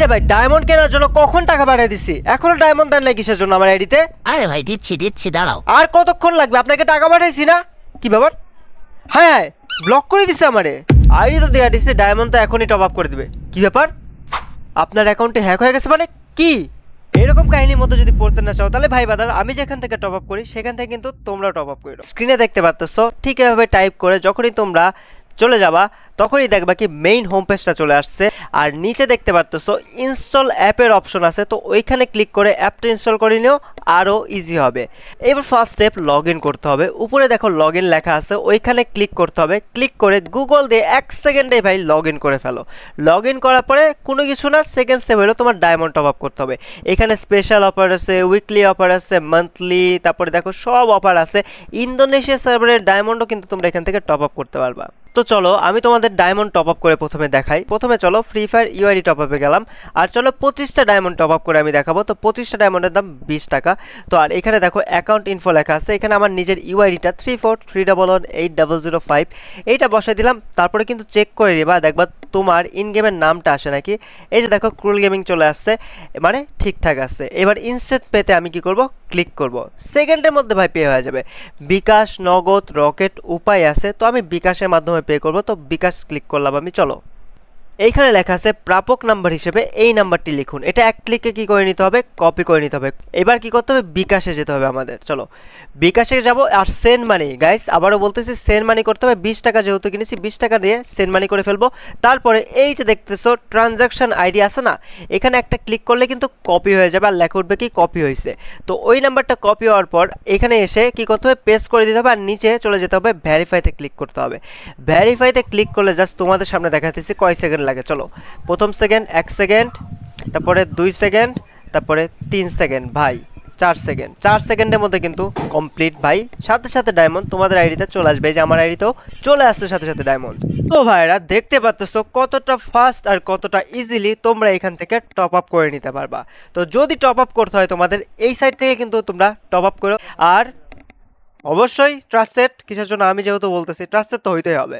রে ভাই, ডায়মন্ড কেনার জন্য কখন টাকা পাঠিয়ে দিছি, এখনো ডায়মন্ড দেন নাই কিসের জন্য আমার আইডিতে? আরে ভাই দিচ্ছি দাঁড়াও। আর কতক্ষণ লাগবে? আপনাকে টাকা পাঠাইছি না, কি ব্যাপার? হ্যাঁ, ব্লক করে দিছে আমারে। আইডি তো দেয়া দিছে, ডায়মন্ড তো এখনই টপ আপ করে দিবে। কি ব্যাপার, আপনার অ্যাকাউন্টে হ্যাক হয়ে গেছে মানে কি? এরকম কাহিনীর মধ্যে যদি পড়তে না চাও, তাহলে ভাই বাদার আমি যেখান থেকে টপ আপ করি সেখান থেকে কিন্তু তোমরা টপ আপ করো। স্ক্রিনে দেখতে পাচ্ছ, ঠিক এভাবে টাইপ করে যখনই তোমরা চলে যাবা তখনই দেখবা কি মেইন হোম পেজটা চলে আসছে। আর নিচে দেখতে পাচ্ছ ইনস্টল অ্যাপের অপশন আছে, তো ওইখানে ক্লিক করে অ্যাপটা ইনস্টল করে নিও, আরও ইজি হবে। এবার ফার্স্ট স্টেপ লগ ইন করতে হবে। উপরে দেখো লগ ইন লেখা আছে, ওইখানে ক্লিক করতে হবে। ক্লিক করে গুগল দিয়ে 1 সেকেন্ডে ভাই লগ ইন করে ফেলো। লগ ইন করার পরে কোনো কিছু না, সেকেন্ড স্টেপ হলো তোমার ডায়মন্ড টপ আপ করতে হবে। এখানে স্পেশাল অফার আছে, উইকলি অফার আছে, মান্থলি, তারপরে দেখো সব অফার আছে। ইন্দোনেশিয়া সার্ভারের ডায়মন্ডও কিন্তু তোমরা এখান থেকে টপ আপ করতে পারবা। তো চলো আমি তোমাদের ডায়মন্ড টপ আপ করে প্রথমে দেখাই। প্রথমে চলো ফ্রি ফায়ার ইউআইডি টপ আপে গেলাম, আর চলো 25টা ডায়মন্ড টপ আপ করে আমি দেখাবো। তো 25টা ডায়মন্ডের দাম 20 টাকা। তো আর এখানে দেখো অ্যাকাউন্ট ইনফো লেখা আছে, এখানে আমার নিজের ইউআইডিটা 3431180005 এইটা বসাই দিলাম। তারপরে কিন্তু চেক করে নিবা, দেখবা তোমার ইন গেমের নামটা আসে নাকি। এই যে দেখো ক্রুল গেমিং চলে আসছে, মানে ঠিকঠাক আছে। এবার ইনস্ট্যান্ট পেতে আমি কি করব, ক্লিক করব। সেকেন্ডের মধ্যে ভাই পে হয়ে যাবে। বিকাশ, নগদ, রকেট উপায় আছে, তো আমি বিকাশের মাধ্যমে পে করব। তো বিকাশ ক্লিক করলাম আমি। চলো এইখানে লেখা আছে প্রাপক নাম্বার হিসেবে এই নাম্বারটি লিখুন। এটা এক ক্লিকে কি করে নিতে হবে, কপি করে নিতে হবে। এবার কি করতে হবে, বিকাশে যেতে হবে আমাদের। চলো বিকাশে যাব। আর সেন্ড মানি গাইস, আবারও বলতেছি সেন্ড মানি করতে হবে। 20 টাকা যেহেতু কিনেছি, 20 টাকা দিয়ে সেন্ড মানি করে ফেলবো। তারপরে এই যে দেখতেছো ট্রানজাকশন আইডি আছে না, এখানে একটা ক্লিক করলে কিন্তু কপি হয়ে যাবে, আর লেখা উঠবে কি কপি হয়েছে। তো ওই নাম্বারটা কপি হওয়ার পর এখানে এসে কি করতে হবে, পেস্ট করে দিতে হবে, আর নিচে চলে যেতে হবে, ভেরিফাইতে ক্লিক করতে হবে। ভেরিফাইতে ক্লিক করলে জাস্ট তোমাদের সামনে দেখাতেছি কয় সেকেন্ড লাগে। চলো প্রথম সেকেন্ড, 1 সেকেন্ড, তারপরে 2 সেকেন্ড, তারপরে 3 সেকেন্ড, ভাই 4 সেকেন্ড। 4 সেকেন্ডের মধ্যে কিন্তু কমপ্লিট ভাই। সাথে সাথে ডায়মন্ড তোমাদের আইডিতে চলে আসবে। এই যে আমার আইডিতেও চলে আসছে সাথে সাথে ডায়মন্ড। তো ভাইরা দেখতে পাচ্ছ কতটা ফাস্ট আর কতটা ইজিলি তোমরা এখান থেকে টপ আপ করে নিতে পারবা। তো যদি টপ আপ করতে হয় তোমাদের এই সাইড থেকে কিন্তু তোমরা টপ আপ করো। আর অবশ্যই ট্রাস্টেড, কিসের জন্য আমি যেহেতু বলতেছি ট্রাস্টেড তো হইতেই হবে।